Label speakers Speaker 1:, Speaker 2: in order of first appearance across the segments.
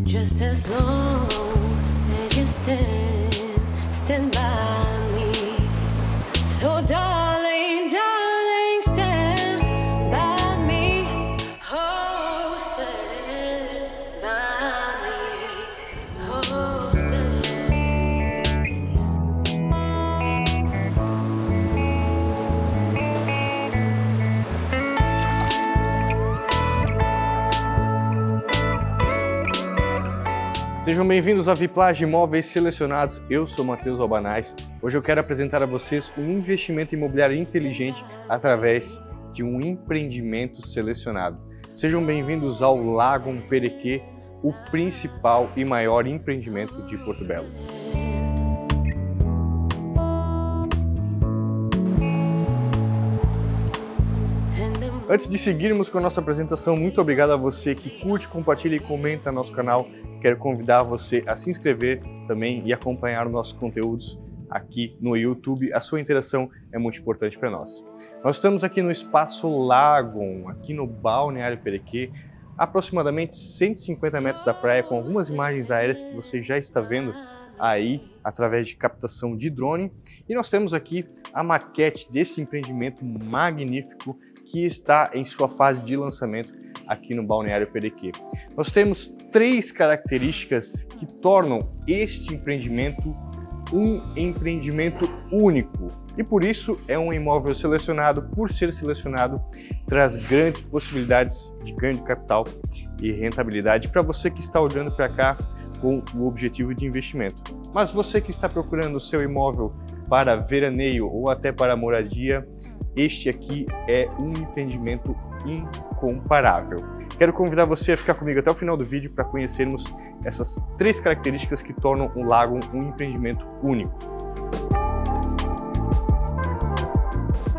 Speaker 1: Just as long as you stand by me. So darling, darling, stand by me. Oh, stand by me. Oh,
Speaker 2: Sejam bem-vindos a Viplage Imóveis Selecionados. Eu sou Matheus Albanaz. Hoje eu quero apresentar a vocês um investimento imobiliário inteligente através de um empreendimento selecionado. Sejam bem-vindos ao Lagoon Perequê, o principal e maior empreendimento de Porto Belo. Antes de seguirmos com a nossa apresentação, muito obrigado a você que curte, compartilha e comenta nosso canal. Quero convidar você a se inscrever também e acompanhar os nossos conteúdos aqui no YouTube. A sua interação é muito importante para nós. Nós estamos aqui no Espaço Lagoon, aqui no Balneário Perequê, aproximadamente 150 metros da praia, com algumas imagens aéreas que você já está vendo aí através de captação de drone. E nós temos aqui a maquete desse empreendimento magnífico que está em sua fase de lançamento aqui no Balneário Perequê. Nós temos 3 características que tornam este empreendimento um empreendimento único. E por isso é um imóvel selecionado. Por ser selecionado, traz grandes possibilidades de ganho de capital e rentabilidade para você que está olhando para cá com o objetivo de investimento. Mas você que está procurando o seu imóvel para veraneio ou até para moradia, este aqui é um empreendimento incomparável. Quero convidar você a ficar comigo até o final do vídeo para conhecermos essas 3 características que tornam o Lagoon um empreendimento único.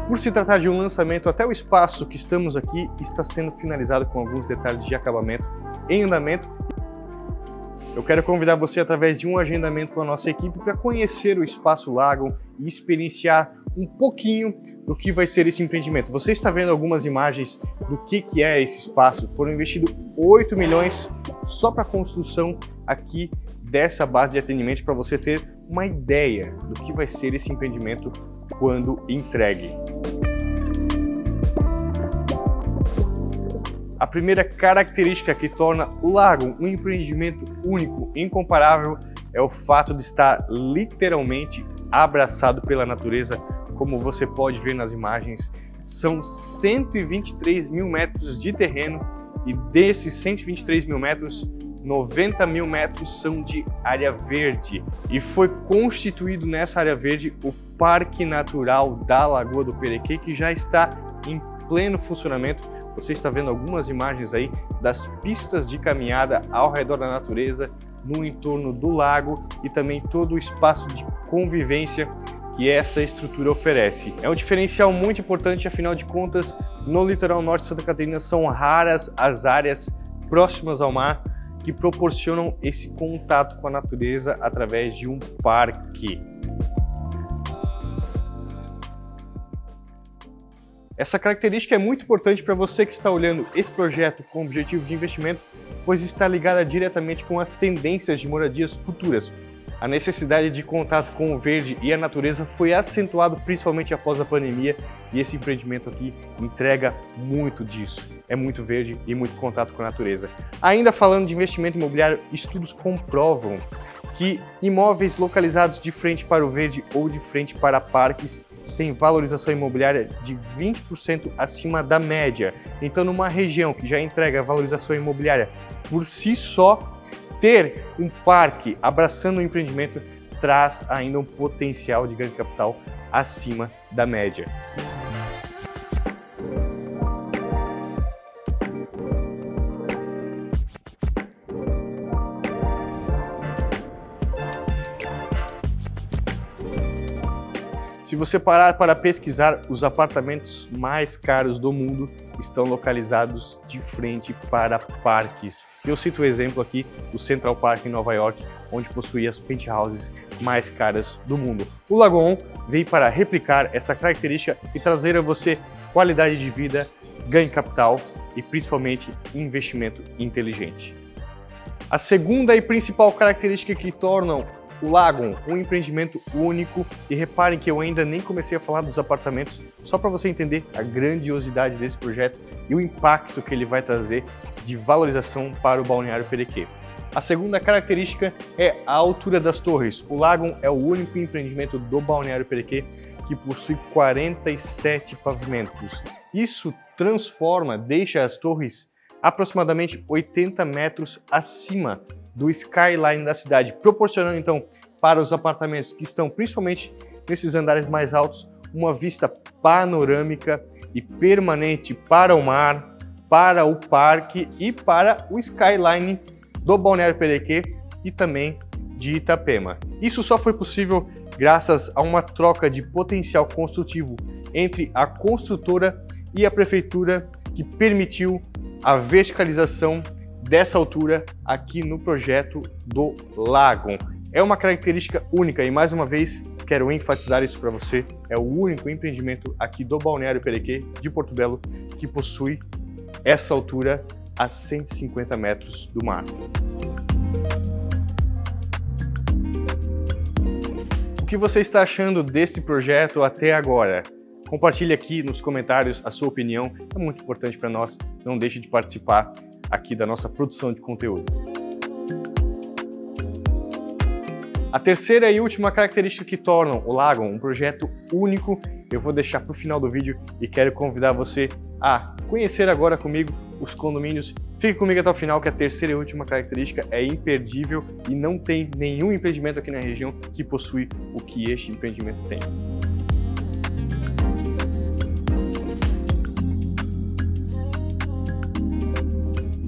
Speaker 2: Por se tratar de um lançamento, até o espaço que estamos aqui está sendo finalizado com alguns detalhes de acabamento em andamento. Eu quero convidar você através de um agendamento com a nossa equipe para conhecer o Espaço Lagoon e experienciar um pouquinho do que vai ser esse empreendimento. Você está vendo algumas imagens do que é esse espaço. Foram investidos 8 milhões só para a construção aqui dessa base de atendimento, para você ter uma ideia do que vai ser esse empreendimento quando entregue. A primeira característica que torna o Lagoon um empreendimento único, incomparável, é o fato de estar literalmente abraçado pela natureza. Como você pode ver nas imagens, são 123 mil metros de terreno e desses 123 mil metros, 90 mil metros são de área verde. E foi constituído nessa área verde o Parque Natural da Lagoa do Perequê, que já está em pleno funcionamento. Você está vendo algumas imagens aí das pistas de caminhada ao redor da natureza, no entorno do lago e também todo o espaço de convivência que essa estrutura oferece. É um diferencial muito importante, afinal de contas, no litoral norte de Santa Catarina são raras as áreas próximas ao mar que proporcionam esse contato com a natureza através de um parque. Essa característica é muito importante para você que está olhando esse projeto com objetivo de investimento, pois está ligada diretamente com as tendências de moradias futuras. A necessidade de contato com o verde e a natureza foi acentuado principalmente após a pandemia, e esse empreendimento aqui entrega muito disso. É muito verde e muito contato com a natureza. Ainda falando de investimento imobiliário, estudos comprovam que imóveis localizados de frente para o verde ou de frente para parques tem valorização imobiliária de 20% acima da média. Então, numa região que já entrega valorização imobiliária por si só, ter um parque abraçando o empreendimento traz ainda um potencial de ganho de capital acima da média. Se você parar para pesquisar, os apartamentos mais caros do mundo estão localizados de frente para parques. Eu cito o exemplo aqui do Central Park em Nova York, onde possui as penthouses mais caras do mundo. O Lagoon veio para replicar essa característica e trazer a você qualidade de vida, ganho de capital e principalmente investimento inteligente. A segunda e principal característica que tornam o Lagoon um empreendimento único, e reparem que eu ainda nem comecei a falar dos apartamentos, só para você entender a grandiosidade desse projeto e o impacto que ele vai trazer de valorização para o Balneário Perequê. A segunda característica é a altura das torres. O Lagoon é o único empreendimento do Balneário Perequê que possui 47 pavimentos. Isso deixa as torres aproximadamente 80 metros acima do skyline da cidade, proporcionando então para os apartamentos que estão principalmente nesses andares mais altos uma vista panorâmica e permanente para o mar, para o parque e para o skyline do Balneário Perequê e também de Itapema. Isso só foi possível graças a uma troca de potencial construtivo entre a construtora e a prefeitura, que permitiu a verticalização dessa altura aqui no projeto do Lagoon. É uma característica única e, mais uma vez, quero enfatizar isso para você, é o único empreendimento aqui do Balneário Perequê de Porto Belo que possui essa altura a 150 metros do mar. O que você está achando desse projeto até agora? Compartilhe aqui nos comentários a sua opinião, é muito importante para nós, não deixe de participar aqui da nossa produção de conteúdo. A terceira e última característica que tornam o Lagoon um projeto único, eu vou deixar para o final do vídeo e quero convidar você a conhecer agora comigo os condomínios. Fique comigo até o final, que a terceira e última característica é imperdível e não tem nenhum empreendimento aqui na região que possui o que este empreendimento tem.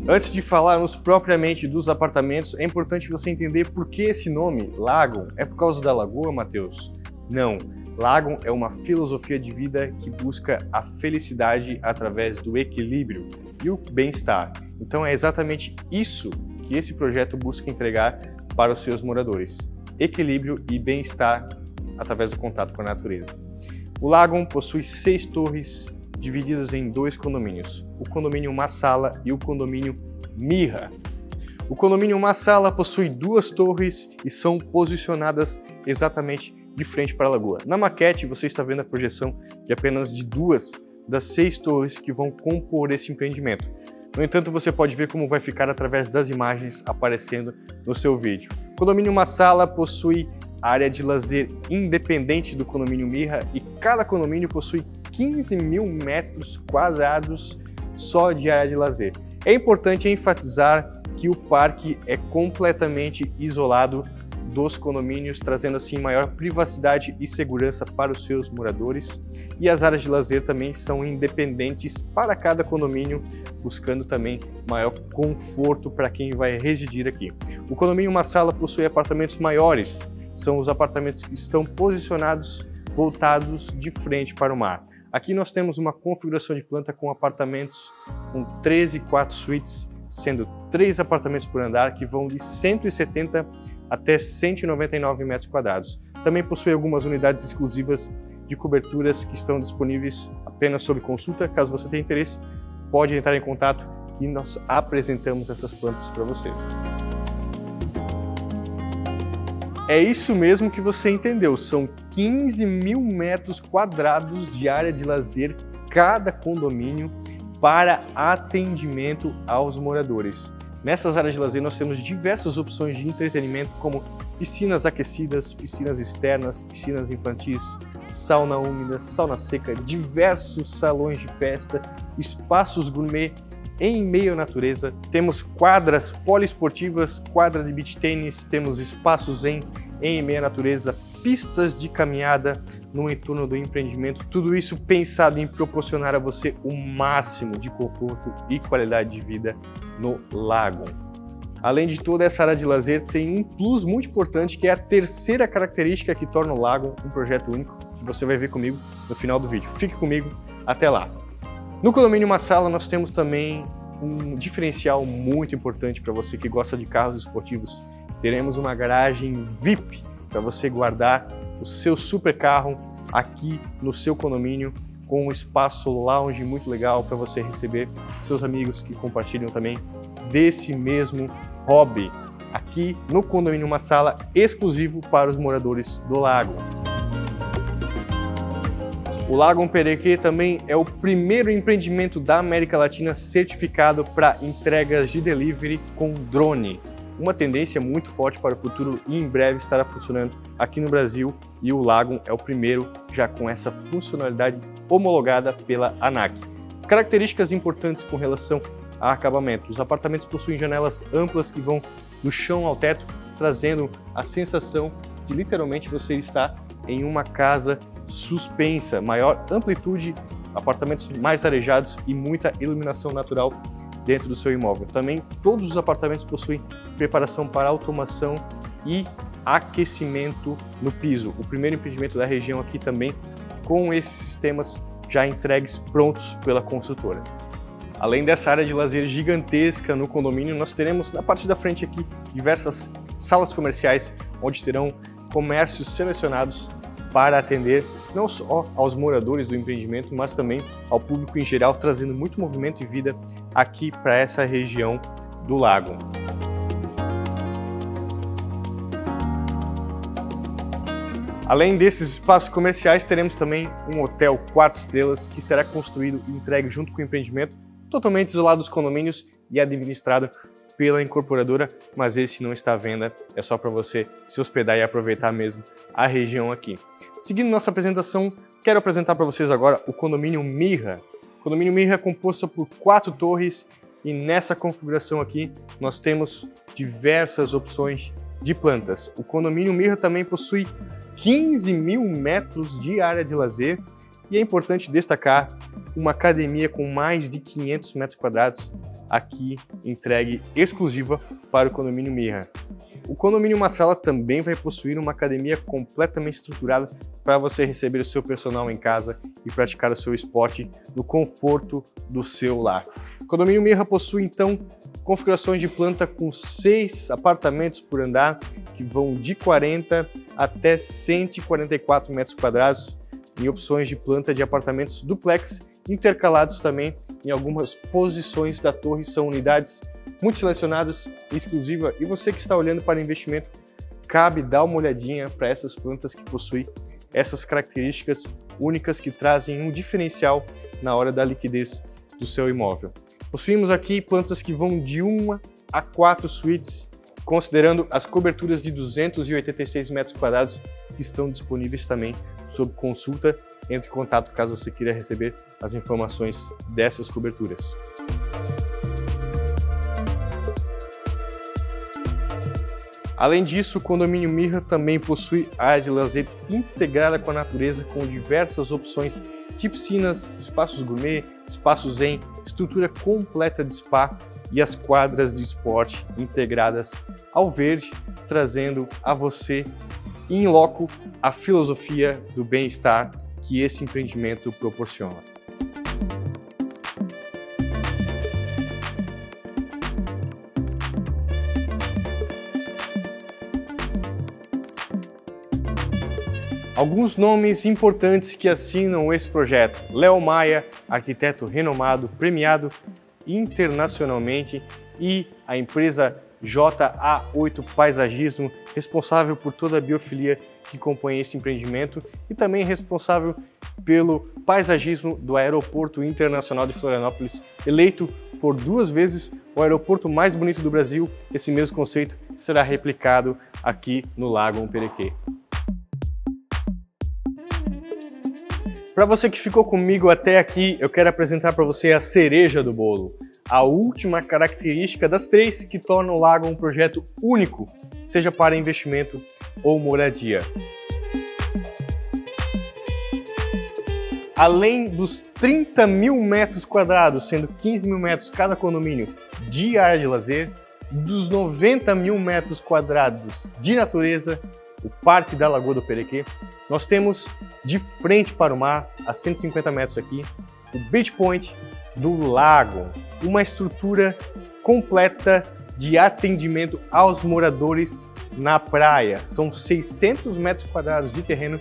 Speaker 2: Antes de falarmos propriamente dos apartamentos, é importante você entender por que esse nome, Lagoon. É por causa da lagoa, Matheus? Não. Lagoon é uma filosofia de vida que busca a felicidade através do equilíbrio e o bem-estar. Então é exatamente isso que esse projeto busca entregar para os seus moradores. Equilíbrio e bem-estar através do contato com a natureza. O Lagoon possui 6 torres divididas em 2 condomínios, o condomínio Massala e o condomínio Mirra. O condomínio Massala possui 2 torres e são posicionadas exatamente de frente para a lagoa. Na maquete você está vendo a projeção de apenas de 2 das 6 torres que vão compor esse empreendimento. No entanto, você pode ver como vai ficar através das imagens aparecendo no seu vídeo. O condomínio Massala possui área de lazer independente do condomínio Mirra e cada condomínio possui 15 mil metros quadrados só de área de lazer. É importante enfatizar que o parque é completamente isolado dos condomínios, trazendo assim maior privacidade e segurança para os seus moradores, e as áreas de lazer também são independentes para cada condomínio, buscando também maior conforto para quem vai residir aqui. O condomínio Massala possui apartamentos maiores, são os apartamentos que estão posicionados, voltados de frente para o mar. Aqui nós temos uma configuração de planta com apartamentos com 13 4 suítes, sendo 3 apartamentos por andar, que vão de 170 até 199 metros quadrados. Também possui algumas unidades exclusivas de coberturas que estão disponíveis apenas sob consulta. Caso você tenha interesse, pode entrar em contato e nós apresentamos essas plantas para vocês. É isso mesmo que você entendeu, são 15 mil metros quadrados de área de lazer cada condomínio para atendimento aos moradores. Nessas áreas de lazer nós temos diversas opções de entretenimento, como piscinas aquecidas, piscinas externas, piscinas infantis, sauna úmida, sauna seca, diversos salões de festa, espaços gourmet em meio à natureza. Temos quadras poliesportivas, quadra de beach tênis, temos espaços em meio à natureza, pistas de caminhada no entorno do empreendimento, tudo isso pensado em proporcionar a você o máximo de conforto e qualidade de vida no Lagoon. Além de toda essa área de lazer, tem um plus muito importante, que é a terceira característica que torna o Lagoon um projeto único, que você vai ver comigo no final do vídeo. Fique comigo, até lá! No condomínio Massala nós temos também um diferencial muito importante para você que gosta de carros esportivos. Teremos uma garagem VIP para você guardar o seu super carro aqui no seu condomínio, com um espaço lounge muito legal para você receber seus amigos que compartilham também desse mesmo hobby, aqui no condomínio uma sala exclusivo para os moradores do lago. O Lagon Perequê também é o primeiro empreendimento da América Latina certificado para entregas de delivery com drone. Uma tendência muito forte para o futuro e em breve estará funcionando aqui no Brasil, e o Lagon é o primeiro já com essa funcionalidade homologada pela ANAC. Características importantes com relação a acabamento. Os apartamentos possuem janelas amplas que vão do chão ao teto, trazendo a sensação de literalmente você estar em uma casa suspensa, maior amplitude, apartamentos mais arejados e muita iluminação natural dentro do seu imóvel. Também todos os apartamentos possuem preparação para automação e aquecimento no piso. O primeiro empreendimento da região aqui também com esses sistemas já entregues prontos pela construtora. Além dessa área de lazer gigantesca no condomínio, nós teremos na parte da frente aqui diversas salas comerciais onde terão comércios selecionados para atender não só aos moradores do empreendimento, mas também ao público em geral, trazendo muito movimento e vida aqui para essa região do lago. Além desses espaços comerciais, teremos também um hotel 4 estrelas que será construído e entregue junto com o empreendimento, totalmente isolado dos condomínios e administrado pela incorporadora, mas esse não está à venda, é só para você se hospedar e aproveitar mesmo a região aqui. Seguindo nossa apresentação, quero apresentar para vocês agora o condomínio Mirra. O condomínio Mirra é composto por 4 torres e nessa configuração aqui nós temos diversas opções de plantas. O condomínio Mirra também possui 15.000 metros de área de lazer e é importante destacar uma academia com mais de 500 metros quadrados aqui entregue exclusiva para o condomínio Mirra. O condomínio Uma Sala também vai possuir uma academia completamente estruturada para você receber o seu personal em casa e praticar o seu esporte no conforto do seu lar. O condomínio Mirra possui então configurações de planta com 6 apartamentos por andar que vão de 40 até 144 metros quadrados em opções de planta de apartamentos duplex intercalados também em algumas posições da torre. São unidades muito selecionadas, exclusiva, e você que está olhando para investimento, cabe dar uma olhadinha para essas plantas que possuem essas características únicas que trazem um diferencial na hora da liquidez do seu imóvel. Possuímos aqui plantas que vão de 1 a 4 suítes, considerando as coberturas de 286 metros quadrados que estão disponíveis também sob consulta. Entre em contato caso você queira receber as informações dessas coberturas. Além disso, o condomínio Mirra também possui área de lazer integrada com a natureza, com diversas opções de piscinas, espaços gourmet, espaços zen, estrutura completa de spa e as quadras de esporte integradas ao verde, trazendo a você in loco a filosofia do bem-estar que esse empreendimento proporciona. Alguns nomes importantes que assinam esse projeto: Léo Maia, arquiteto renomado, premiado internacionalmente, e a empresa JA8 Paisagismo, responsável por toda a biofilia que compõe esse empreendimento e também responsável pelo paisagismo do Aeroporto Internacional de Florianópolis, eleito por 2 vezes o aeroporto mais bonito do Brasil. Esse mesmo conceito será replicado aqui no Lagon Perequê. Para você que ficou comigo até aqui, eu quero apresentar para você a cereja do bolo, a última característica das 3 que torna o Lagon um projeto único, seja para investimento ou moradia. Além dos 30.000 metros quadrados, sendo 15.000 metros cada condomínio de área de lazer, dos 90.000 metros quadrados de natureza, o Parque da Lagoa do Perequê, nós temos de frente para o mar, a 150 metros aqui, o Beach Point do lago, uma estrutura completa de atendimento aos moradores na praia. São 600 metros quadrados de terreno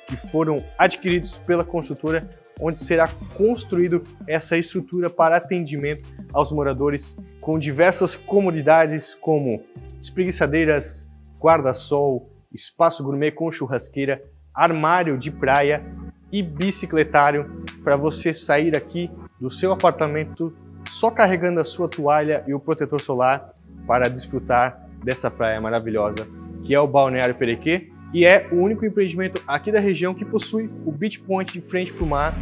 Speaker 2: que foram adquiridos pela construtora onde será construído essa estrutura para atendimento aos moradores com diversas comodidades como espreguiçadeiras, guarda-sol, espaço gourmet com churrasqueira, armário de praia e bicicletário para você sair aqui do seu apartamento só carregando a sua toalha e o protetor solar para desfrutar dessa praia maravilhosa que é o Balneário Perequê, e é o único empreendimento aqui da região que possui o beach point de frente para o mar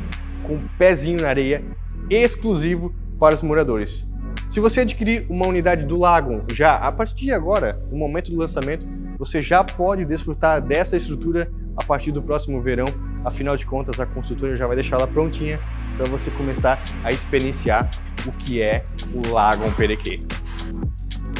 Speaker 2: com um pezinho na areia, exclusivo para os moradores. Se você adquirir uma unidade do Lagon já a partir de agora, no momento do lançamento, você já pode desfrutar dessa estrutura a partir do próximo verão. Afinal de contas, a construtora já vai deixar ela prontinha para você começar a experienciar o que é o Lagon Perequê.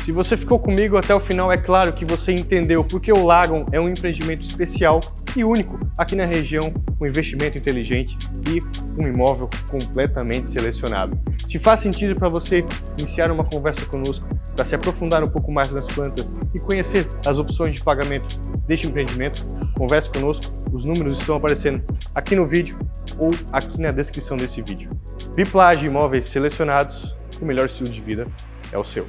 Speaker 2: Se você ficou comigo até o final, é claro que você entendeu porque o Lagon é um empreendimento especial e único aqui na região, um investimento inteligente e um imóvel completamente selecionado. Se faz sentido para você iniciar uma conversa conosco, para se aprofundar um pouco mais nas plantas e conhecer as opções de pagamento deste empreendimento, converse conosco, os números estão aparecendo aqui no vídeo ou aqui na descrição desse vídeo. Biplage Imóveis Selecionados, o melhor estilo de vida é o seu.